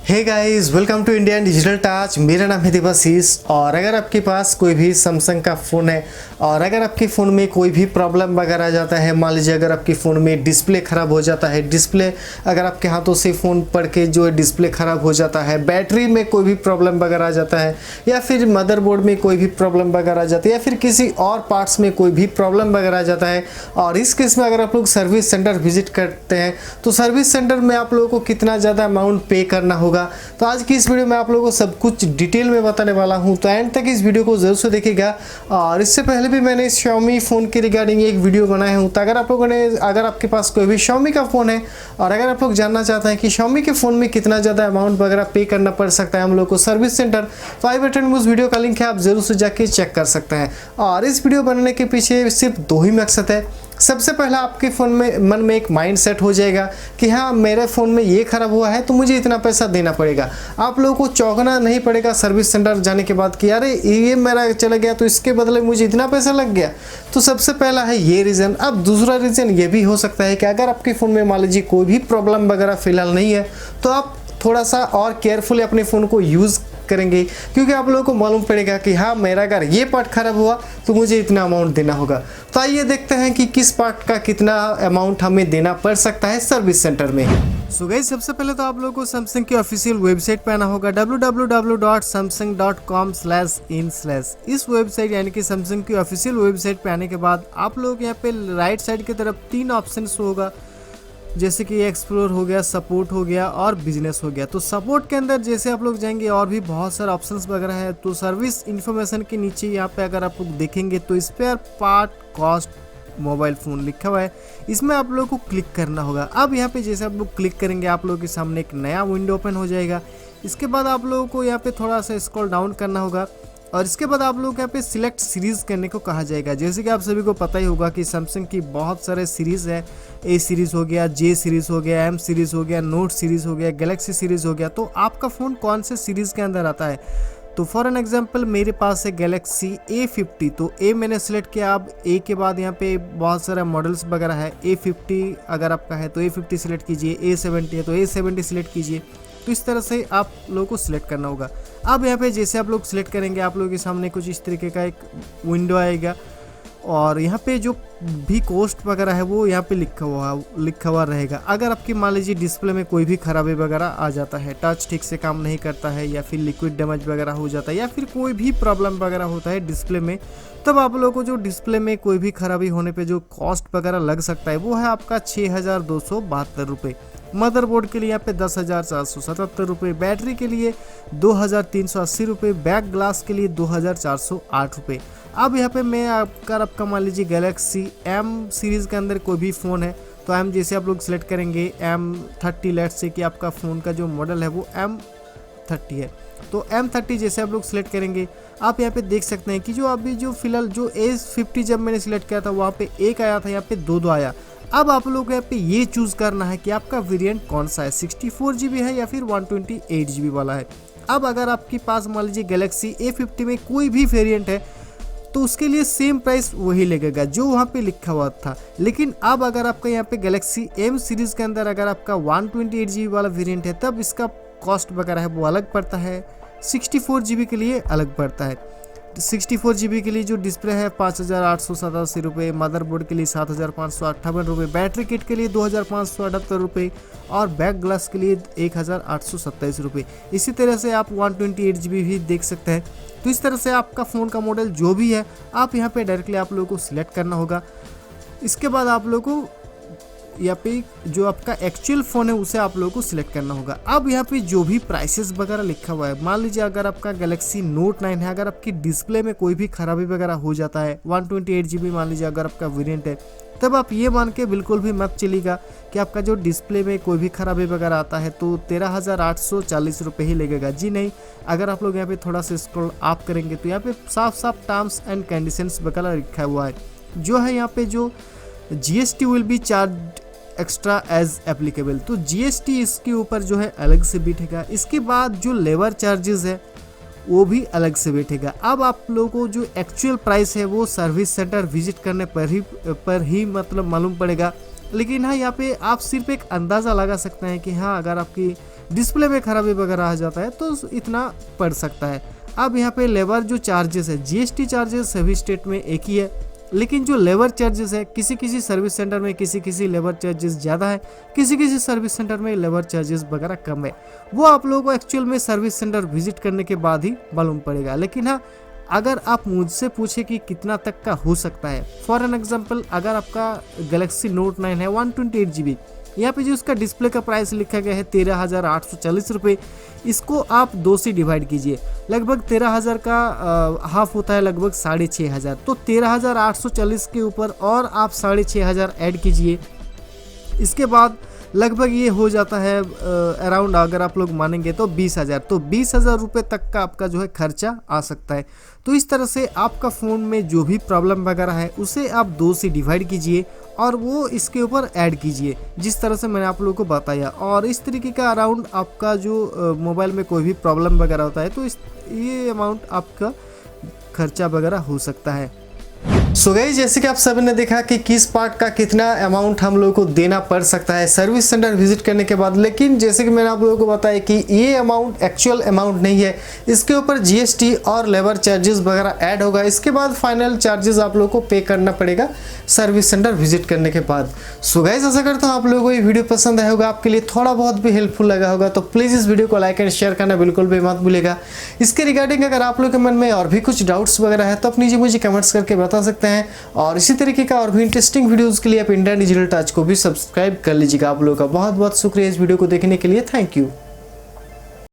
Hey guys, welcome to Indian digital touch. मेरा नाम है देवाशीष। और अगर आपके पास कोई भी सैमसंग का फ़ोन है और अगर आपके फ़ोन में कोई भी प्रॉब्लम वगैरह आ जाता है, मान लीजिए अगर आपके फ़ोन में डिस्प्ले ख़राब हो जाता है, डिस्प्ले अगर आपके हाथों से फ़ोन पढ़ के जो है डिस्प्ले ख़राब हो जाता है, बैटरी में कोई भी प्रॉब्लम वगैरह आ जाता है, या फिर मदरबोर्ड में कोई भी प्रॉब्लम वगैरह आ जाती है, या फिर किसी और पार्ट्स में कोई भी प्रॉब्लम वगैरह आ जाता है, और इस केस में अगर आप लोग सर्विस सेंटर विजिट करते हैं तो सर्विस सेंटर में आप लोगों को कितना ज़्यादा अमाउंट पे करना होगा। तो आज की इस वीडियो में आप लोगों को सब कुछ डिटेल में बताने वाला हूं, तो एंड तक इस वीडियो को जरूर से देखिएगा। और इससे पहले भी मैंने Xiaomi फ़ोन के रिगार्डिंग एक वीडियो बनाया हूं, तो अगर आपके पास कोई भी Xiaomi का फ़ोन है और अगर आप लोग जानना चाहते हैं कि Xiaomi के फ़ोन में कितना ज़्यादा अमाउंट वगैरह पे करना पड़ सकता है हम लोग को सर्विस सेंटर, तो आई बटन में उस वीडियो का लिंक है, आप जरूर से जाके चेक कर सकते हैं। और इस वीडियो बनाने के पीछे सिर्फ दो ही मकसद है। सबसे पहला, आपके फ़ोन में मन में एक माइंड सेट हो जाएगा कि हाँ, मेरे फ़ोन में ये ख़राब हुआ है तो मुझे इतना पैसा देना पड़ेगा। आप लोगों को चौंकना नहीं पड़ेगा सर्विस सेंटर जाने के बाद कि अरे ये मेरा चला गया तो इसके बदले मुझे इतना पैसा लग गया। तो सबसे पहला है ये रीज़न। अब दूसरा रीज़न ये भी हो सकता है कि अगर आपके फ़ोन में मान लीजिए कोई भी प्रॉब्लम वगैरह फ़िलहाल नहीं है, तो आप थोड़ा सा और केयरफुली अपने फ़ोन को यूज़ करेंगे, क्योंकि आप लोगों को मालूम पड़ेगा कि हाँ, मेरा अगर ये पार्ट खराब हुआ तो मुझे इतना अमाउंट देना होगा। तो आइए देखते हैं कि किस पार्ट का कितना अमाउंट हमें देना पड़ सकता है सर्विस सेंटर में। सो गाइस, सबसे पहले तो आप लोगों को सैमसंग की ऑफिशियल वेबसाइट पे आना होगा www.samsung.com/in/। इस वेबसाइट यानी कि सैमसंग की ऑफिशियल वेबसाइट पे आने के बाद आप लोग यहाँ पे राइट साइड की तरफ तीन ऑप्शन होगा, जैसे कि एक्सप्लोर हो गया, सपोर्ट हो गया और बिजनेस हो गया। तो सपोर्ट के अंदर जैसे आप लोग जाएंगे और भी बहुत सारे ऑप्शंस वगैरह है। तो सर्विस इन्फॉर्मेशन के नीचे यहाँ पे अगर आप लोग देखेंगे तो spare part cost mobile phone लिखा हुआ है, इसमें आप लोग को क्लिक करना होगा। अब यहाँ पे जैसे आप लोग क्लिक करेंगे आप लोगों के सामने एक नया विंडो ओपन हो जाएगा। इसके बाद आप लोगों को यहाँ पे थोड़ा सा स्क्रॉल डाउन करना होगा और इसके बाद आप लोग यहाँ पे सिलेक्ट सीरीज़ करने को कहा जाएगा। जैसे कि आप सभी को पता ही होगा कि सैमसंग की बहुत सारे सीरीज़ है। ए सीरीज़ हो गया, जे सीरीज़ हो गया, एम सीरीज़ हो गया, नोट सीरीज़ हो गया, गैलेक्सी सीरीज़ हो गया। तो आपका फ़ोन कौन से सीरीज़ के अंदर आता है? तो फॉर एन एग्जांपल मेरे पास है गैलेक्सी A50, तो ए मैंने सेलेक्ट किया। अब ए के बाद यहाँ पे बहुत सारे मॉडल्स वगैरह है। A50 अगर आपका है तो A50 सिलेक्ट कीजिए, A70 है तो A70 सिलेक्ट कीजिए। तो इस तरह से आप लोगों को सिलेक्ट करना होगा। अब यहाँ पे जैसे आप लोग सिलेक्ट करेंगे आप लोगों के सामने कुछ इस तरीके का एक विंडो आएगा और यहाँ पे जो भी कॉस्ट वगैरह है वो यहाँ पे लिखा हुआ रहेगा। अगर आपकी मान लीजिए डिस्प्ले में कोई भी खराबी वगैरह आ जाता है, टच ठीक से काम नहीं करता है, या फिर लिक्विड डैमेज वगैरह हो जाता है, या फिर कोई भी प्रॉब्लम वगैरह होता है डिस्प्ले में, तब आप लोगों को जो डिस्प्ले में कोई भी खराबी होने पे जो कॉस्ट वगैरह लग सकता है वो है आपका 6,272 रुपये। मदरबोर्ड के लिए यहाँ पे 10,477 रुपये, बैटरी के लिए 2,380 रुपये, बैक ग्लास के लिए 2,408 रुपये। अब यहाँ पे मैं आपका मान लीजिए गैलेक्सी M सीरीज़ के अंदर कोई भी फ़ोन है तो M जैसे आप लोग सिलेक्ट करेंगे M30, लेट्स से कि आपका फ़ोन का जो मॉडल है वो M30 है, तो M30 जैसे आप लोग सिलेक्ट करेंगे आप यहाँ पे देख सकते हैं कि जो अभी जो फिलहाल जो A50 जब मैंने सिलेक्ट किया था वहाँ पे एक आया था, यहाँ पे दो आया। अब आप लोग को यहाँ पे ये चूज़ करना है कि आपका वेरिएंट कौन सा है, 64 GB है या फिर 128 GB वाला है। अब अगर आपके पास मान लीजिए गैलेक्सी A50 में कोई भी वेरिएंट है तो उसके लिए सेम प्राइस वही लगेगा जो वहाँ पे लिखा हुआ था। लेकिन अब अगर आपका यहाँ पे गैलेक्सी M सीरीज़ के अंदर अगर आपका 128 GB वाला वेरिएंट है तब इसका कॉस्ट वगैरह है वो अलग पड़ता है, 64 GB के लिए अलग पड़ता है। 64 GB के लिए जो डिस्प्ले है 5,887 रुपये, मदरबोर्ड के लिए 7,558 रुपये, बैटरी किट के लिए 2,578 रुपये और बैक ग्लास के लिए 1,827 रुपये। इसी तरह से आप 128 GB भी देख सकते हैं। तो इस तरह से आपका फ़ोन का मॉडल जो भी है आप यहाँ पे डायरेक्टली आप लोगों को सिलेक्ट करना होगा। इसके बाद आप लोगों को यहाँ पे जो आपका एक्चुअल फ़ोन है उसे आप लोगों को सिलेक्ट करना होगा। अब यहाँ पे जो भी प्राइसेस वगैरह लिखा हुआ है, मान लीजिए अगर आपका गैलेक्सी नोट 9 है, अगर आपकी डिस्प्ले में कोई भी खराबी वगैरह हो जाता है, 128 GB मान लीजिए अगर आपका वेरिएंट है, तब आप ये मान के बिल्कुल भी मत चलिएगा कि आपका जो डिस्प्ले में कोई भी खराबी वगैरह आता है तो 13,840 रुपये ही लगेगा। जी नहीं, अगर आप लोग यहाँ पे थोड़ा सा स्क्रॉल अप करेंगे तो यहाँ पे साफ साफ टर्म्स एंड कंडीशंस वगैरह लिखा हुआ है, जो है यहाँ पे जो GST will be charged extra as applicable. तो GST इसके ऊपर जो है अलग से बैठेगा। इसके बाद जो लेबर चार्जेस है वो भी अलग से बैठेगा। अब आप लोगों को जो एक्चुअल प्राइस है वो सर्विस सेंटर विजिट करने पर ही मतलब मालूम पड़ेगा। लेकिन हाँ, यहाँ पे आप सिर्फ एक अंदाज़ा लगा सकते हैं कि हाँ, अगर आपकी डिस्प्ले में खराबी वगैरह आ जाता है तो इतना पड़ सकता है। अब यहाँ पे लेबर जो चार्जेस है, जीएसटी चार्जेस सभी स्टेट में एक ही है, लेकिन जो लेबर चार्जेस है किसी किसी सर्विस सेंटर में किसी लेबर चार्जेस ज़्यादा है, किसी सर्विस सेंटर में लेबर चार्जेस वगैरह कम है। वो आप लोगों को एक्चुअल में सर्विस सेंटर विजिट करने के बाद ही मालूम पड़ेगा। लेकिन हाँ, अगर आप मुझसे पूछे कि कितना तक का हो सकता है, फॉर एन एग्जांपल अगर आपका गैलेक्सी नोट 9 है 128 GB, यहाँ पे जो इसका डिस्प्ले का प्राइस लिखा गया है 13,840 रुपये, इसको आप 2 से डिवाइड कीजिए, लगभग 13,000 का हाफ होता है लगभग 6,500, तो 13,840 के ऊपर और आप 6,500 ऐड कीजिए। इसके बाद लगभग ये हो जाता है अराउंड, अगर आप लोग मानेंगे तो 20,000, तो 20,000 रुपये तक का आपका जो है खर्चा आ सकता है। तो इस तरह से आपका फ़ोन में जो भी प्रॉब्लम वगैरह है उसे आप 2 से डिवाइड कीजिए और वो इसके ऊपर ऐड कीजिए, जिस तरह से मैंने आप लोगों को बताया। और इस तरीके का अराउंड आपका जो मोबाइल में कोई भी प्रॉब्लम वगैरह होता है तो ये अमाउंट आपका खर्चा वगैरह हो सकता है। सो गाइस, जैसे कि आप सभी ने देखा कि किस पार्ट का कितना अमाउंट हम लोगों को देना पड़ सकता है सर्विस सेंटर विजिट करने के बाद, लेकिन जैसे कि मैंने आप लोगों को बताया कि ये अमाउंट एक्चुअल अमाउंट नहीं है, इसके ऊपर जीएसटी और लेबर चार्जेस वगैरह ऐड होगा। इसके बाद फाइनल चार्जेस आप लोगों को पे करना पड़ेगा सर्विस सेंटर विजिट करने के बाद। सो गाइस, आशा करता हूँ आप लोगों को ये वीडियो पसंद आया होगा, आपके लिए थोड़ा बहुत भी हेल्पफुल लगा होगा, तो प्लीज़ इस वीडियो को लाइक एंड शेयर करना बिल्कुल भी मत भूलिएगा। इसके रिगार्डिंग अगर आप लोगों के मन में और भी कुछ डाउट्स वगैरह है तो अपनी मुझे कमेंट्स करके बता सकते हैं। और इसी तरीके का और भी इंटरेस्टिंग वीडियोस के लिए आप इंडिया डिजिटल टच को भी सब्सक्राइब कर लीजिएगा। आप लोगों का बहुत बहुत शुक्रिया इस वीडियो को देखने के लिए। Thank you.